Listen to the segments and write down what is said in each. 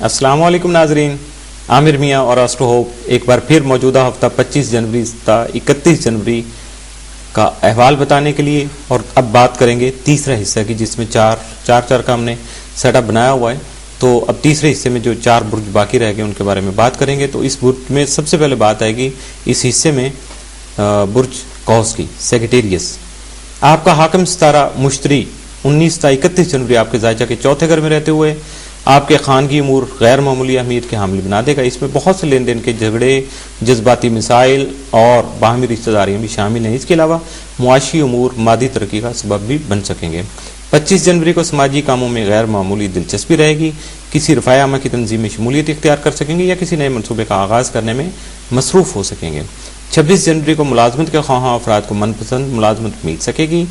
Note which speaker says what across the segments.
Speaker 1: السلام علیکم ناظرین، عامر میاں اور آسٹرو ہوپ ایک بار پھر موجودہ ہفتہ 25 جنوری تا 31 جنوری کا احوال بتانے کے لیے، اور اب بات کریں گے تیسرا حصہ کی، جس میں چار کا ہم نے سیٹ اپ بنایا ہوا ہے. تو اب تیسرے حصے میں جو 4 برج باقی رہ گئے ان کے بارے میں بات کریں گے. تو اس برج میں سب سے پہلے بات آئے گی اس حصے میں برج قوس کی، سیگیٹیریس. آپ کا حاکم ستارہ مشتری 19 تا 31 جنوری آپ کے زائچہ کے چوتھے گھر میں رہتے ہوئے آپ کے خانگی امور غیر معمولی اہمیت کے حامل بنا دے گا. اس میں بہت سے لین دین کے جھگڑے، جذباتی مسائل اور باہمی رشتہ داریاں بھی شامل ہیں. اس کے علاوہ معاشی امور مادی ترقی کا سبب بھی بن سکیں گے. 25 جنوری کو سماجی کاموں میں غیر معمولی دلچسپی رہے گی. کسی رفاہ عامہ کی تنظیم میں شمولیت اختیار کر سکیں گے یا کسی نئے منصوبے کا آغاز کرنے میں مصروف ہو سکیں گے. 26 جنوری کو ملازمت کے خواہاں افراد کو من پسند ملازمت مل سکے گی.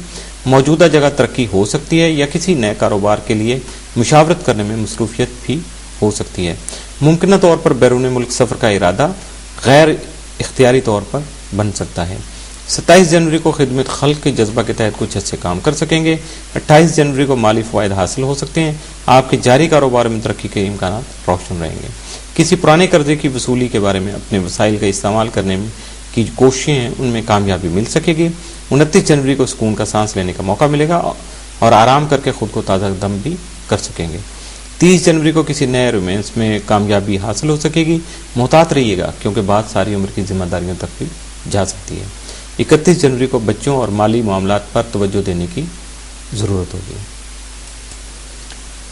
Speaker 1: موجودہ جگہ ترقی ہو سکتی ہے یا کسی نئے کاروبار کے لیے مشاورت کرنے میں مصروفیت بھی ہو سکتی ہے. ممکنہ طور پر بیرون ملک سفر کا ارادہ غیر اختیاری طور پر بن سکتا ہے. 27 جنوری کو خدمت خلق کے جذبہ کے تحت کچھ اچھے کام کر سکیں گے. 28 جنوری کو مالی فوائد حاصل ہو سکتے ہیں. آپ کے جاری کاروبار میں ترقی کے امکانات روشن رہیں گے. کسی پرانے قرضے کی وصولی کے بارے میں اپنے وسائل کا استعمال کرنے کی کوششیں ہیں ان میں کامیابی مل سکے گی. 29 جنوری کو سکون کا سانس لینے کا موقع ملے گا اور آرام کر کے خود کو تازہ دم بھی کر سکیں گے. 30 جنوری کو کسی نئے رومانس میں کامیابی حاصل ہو سکے گی. محتاط رہیے گا کیونکہ بات ساری عمر کی ذمہ داریوں تک بھی جا سکتی ہے. 31 جنوری کو بچوں اور مالی معاملات پر توجہ دینے کی ضرورت ہوگی.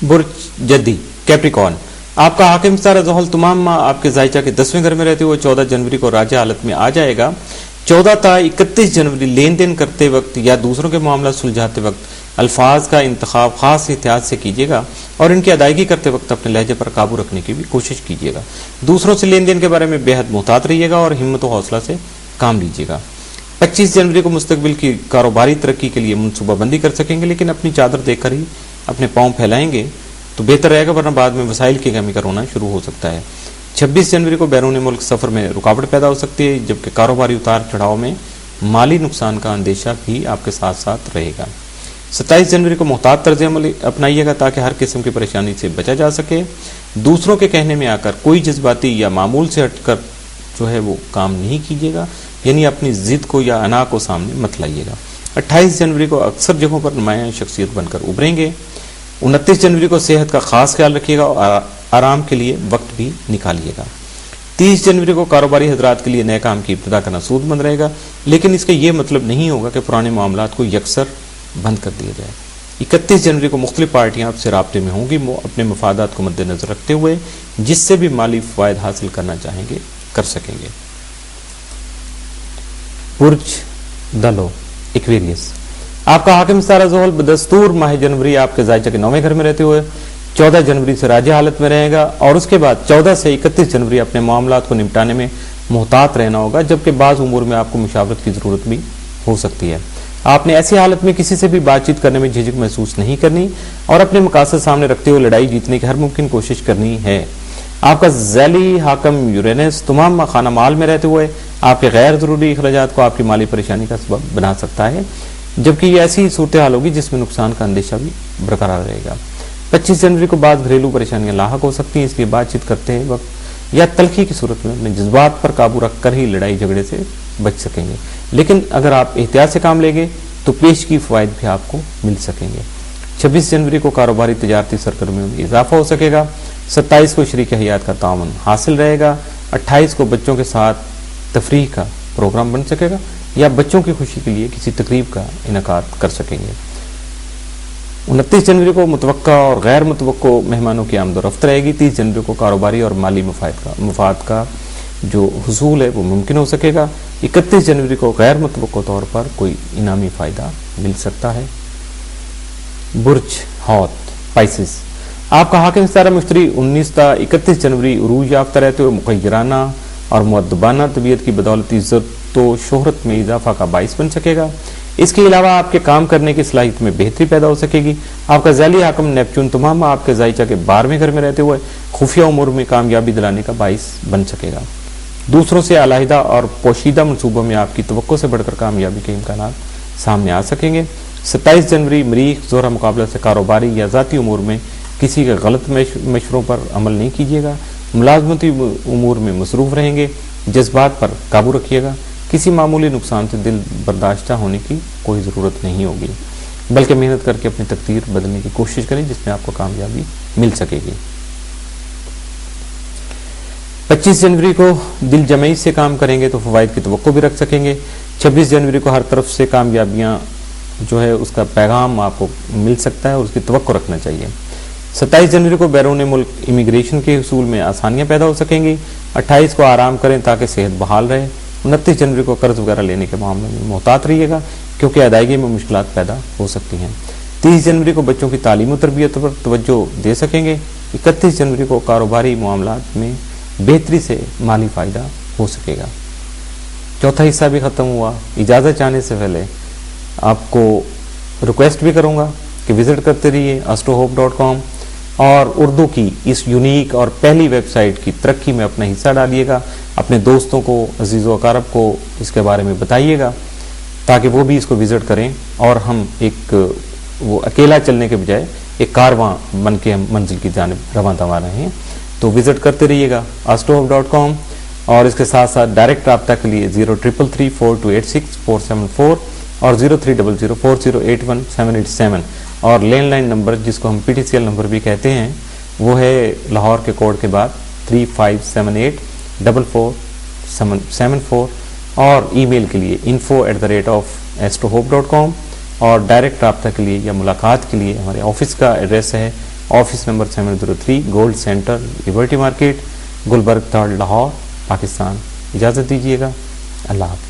Speaker 1: برج جدی کیپریکارن. آپ کا حاکم ستارہ زحل تمام ماہ آپ کے زائچہ کے 10ویں گھر میں رہتے ہوئے 14 جنوری کو راجہ حالت میں آ جائے گا. 14 تا 31 جنوری لین دین کرتے وقت یا دوسروں کے معاملات سلجھاتے وقت الفاظ کا انتخاب خاص احتیاط سے کیجیے گا اور ان کی ادائیگی کرتے وقت اپنے لہجے پر قابو رکھنے کی بھی کوشش کیجیے گا. دوسروں سے لین دین کے بارے میں بے حد محتاط رہیے گا اور ہمت و حوصلہ سے کام لیجیے گا. 25 جنوری کو مستقبل کی کاروباری ترقی کے لیے منصوبہ بندی کر سکیں گے، لیکن اپنی چادر دیکھ کر ہی اپنے پاؤں پھیلائیں گے تو بہتر رہے گا، ورنہ بعد میں وسائل کی کمی کا رونا شروع ہو سکتا ہے. 26 جنوری کو بیرون ملک سفر میں رکاوٹ پیدا ہو سکتی ہے، جبکہ کاروباری اتار چڑھاؤ میں مالی نقصان کا اندیشہ بھی آپ کے ساتھ ساتھ رہے گا. 27 جنوری کو محتاط طرز عمل اپنائیے گا تاکہ ہر قسم کی پریشانی سے بچا جا سکے. دوسروں کے کہنے میں آ کر کوئی جذباتی یا معمول سے ہٹ کر جو ہے وہ کام نہیں کیجیے گا، یعنی اپنی ضد کو یا انا کو سامنے مت لائیے گا. 28 جنوری کو اکثر جگہوں پر نمایاں شخصیت بن کر ابھریں گے. 29 جنوری کو صحت کا خاص خیال رکھیے گا اور آرام کے لیے وقت بھی نکالیے گا. 30 جنوری کو کاروباری حضرات کے لیے نئے کام کی ابتدا کرنا سود مند رہے گا، لیکن اس کا یہ مطلب نہیں ہوگا کہ پرانے معاملات کو یکسر بند کر دیا جائے. 31 جنوری کو مختلف پارٹیاں آپ سے رابطے میں ہوں گی، اپنے مفادات کو مد نظر رکھتے ہوئے جس سے بھی مالی فوائد حاصل کرنا چاہیں گے کر سکیں گے. برج دلو ایکویریس. آپ کا حاکم ستارہ زحل بدستور ماہ جنوری آپ کے زائچہ کے 9ویں گھر میں رہتے ہوئے 14 جنوری سے راجہ حالت میں رہے گا اور اس کے بعد 14 سے 31 جنوری اپنے معاملات کو نپٹانے میں محتاط رہنا ہوگا، جبکہ بعض امور میں آپ کو مشاورت کی ضرورت بھی ہو سکتی ہے. آپ نے ایسی حالت میں کسی سے بھی بات چیت کرنے میں جھجک محسوس نہیں کرنی اور اپنے مقاصد سامنے رکھتے ہوئے لڑائی جیتنے کی ہر ممکن کوشش کرنی ہے. آپ کا ذیلی حاکم یورینس تمام خانہ مال میں رہتے ہوئے آپ کے غیر ضروری اخراجات کو آپ کی مالی پریشانی کا سبب بنا سکتا ہے، جبکہ یہ ایسی صورتحال ہوگی جس میں نقصان کا اندیشہ بھی برقرار رہے گا. 25 جنوری کو بعض گھریلو پریشانیاں لاحق ہو سکتی ہیں، اس لیے بات چیت کرتے وقت یا تلخی کی صورت میں اپنے جذبات پر قابو رکھ کر ہی لڑائی جھگڑے سے بچ سکیں گے، لیکن اگر آپ احتیاط سے کام لیں گے تو پیش کی فوائد بھی آپ کو مل سکیں گے. 26 جنوری کو کاروباری تجارتی سرگرمیوں میں اضافہ ہو سکے گا. 27 کو شریک حیات کا تعاون حاصل رہے گا. 28 کو بچوں کے ساتھ تفریح کا پروگرام بن سکے گا یا بچوں کی خوشی کے لیے کسی تقریب کا انعقاد کر سکیں گے. 29 جنوری کو متوقع اور غیر متوقع مہمانوں کی آمد و رفت رہے گی. 30 جنوری کو کاروباری اور مالی مفاد کا جو حصول ہے وہ ممکن ہو سکے گا. 31 جنوری کو غیر متوقع طور پر کوئی انعامی فائدہ مل سکتا ہے. برج حوت پائسس. آپ کا حاکم ستارہ مشتری 19 تا 31 جنوری عروج یافتہ رہتے ہوئے مغیرانہ اور مؤدبانہ طبیعت کی بدولت عزت و شہرت میں اضافہ کا باعث بن سکے گا. اس کے علاوہ آپ کے کام کرنے کی صلاحیت میں بہتری پیدا ہو سکے گی. آپ کا ذیلی حاکم نیپچون تمام آپ کے زائچہ کے 12ویں گھر میں رہتے ہوئے خفیہ امور میں کامیابی دلانے کا باعث بن سکے گا. دوسروں سے علیحدہ اور پوشیدہ منصوبوں میں آپ کی توقع سے بڑھ کر کامیابی کے امکانات سامنے آ سکیں گے. 27 جنوری مریخ زہرہ مقابلہ سے کاروباری یا ذاتی امور میں کسی کے غلط مشوروں پر عمل نہیں کیجیے گا، ملازمتی امور میں مصروف رہیں گے، جذبات پر قابو رکھیے گا، کسی معمولی نقصان سے دل برداشتہ ہونے کی کوئی ضرورت نہیں ہوگی، بلکہ محنت کر کے اپنی تقدیر بدلنے کی کوشش کریں جس میں آپ کو کامیابی مل سکے گی۔ 25 جنوری کو دل جمعی سے کام کریں گے تو فوائد کی توقع بھی رکھ سکیں گے۔ 26 جنوری کو ہر طرف سے کامیابیاں جو ہے اس کا پیغام آپ کو مل سکتا ہے اور اس کی توقع رکھنا چاہیے۔ 27 جنوری کو بیرون ملک امیگریشن کے حصول میں آسانیاں پیدا ہو سکیں گی۔ 28 کو آرام کریں تاکہ صحت بحال رہے۔ 29 جنوری کو قرض وغیرہ لینے کے معاملے میں محتاط رہیے گا کیونکہ ادائیگی میں مشکلات پیدا ہو سکتی ہیں۔ 30 جنوری کو بچوں کی تعلیم و تربیت پر توجہ دے سکیں گے۔ 31 جنوری کو کاروباری معاملات میں بہتری سے مالی فائدہ ہو سکے گا۔ چوتھا حصہ بھی ختم ہوا۔ اجازت چاہنے سے پہلے آپ کو ریکویسٹ بھی کروں گا کہ وزٹ کرتے رہیے astrohope.com اور اردو کی اس یونیک اور پہلی ویب سائٹ کی ترقی میں اپنا حصہ ڈالیے گا، اپنے دوستوں کو، عزیز و اقارب کو اس کے بارے میں بتائیے گا تاکہ وہ بھی اس کو وزٹ کریں اور ہم ایک وہ اکیلا چلنے کے بجائے ایک کارواں بن کے ہم منزل کی جانب رواں دوا رہے ہیں۔ تو وزٹ کرتے رہیے گا astrohope.com اور اس کے ساتھ ساتھ ڈائریکٹ رابطہ کے لیے 03334286 اور 03004081 اور لینڈ لائن نمبر جس کو ہم PTCL نمبر بھی کہتے ہیں وہ ہے لاہور کے کوڈ کے بعد 35784474 اور ای میل کے لیے info@astrohope.com اور ڈائریکٹ رابطہ کے لیے یا ملاقات کے لیے ہمارے آفس کا ایڈریس ہے office number 703 gold centre liberty market Gulberg 3 Lahore Pakistan. اجازت دیجیے گا، اللہ حافظ۔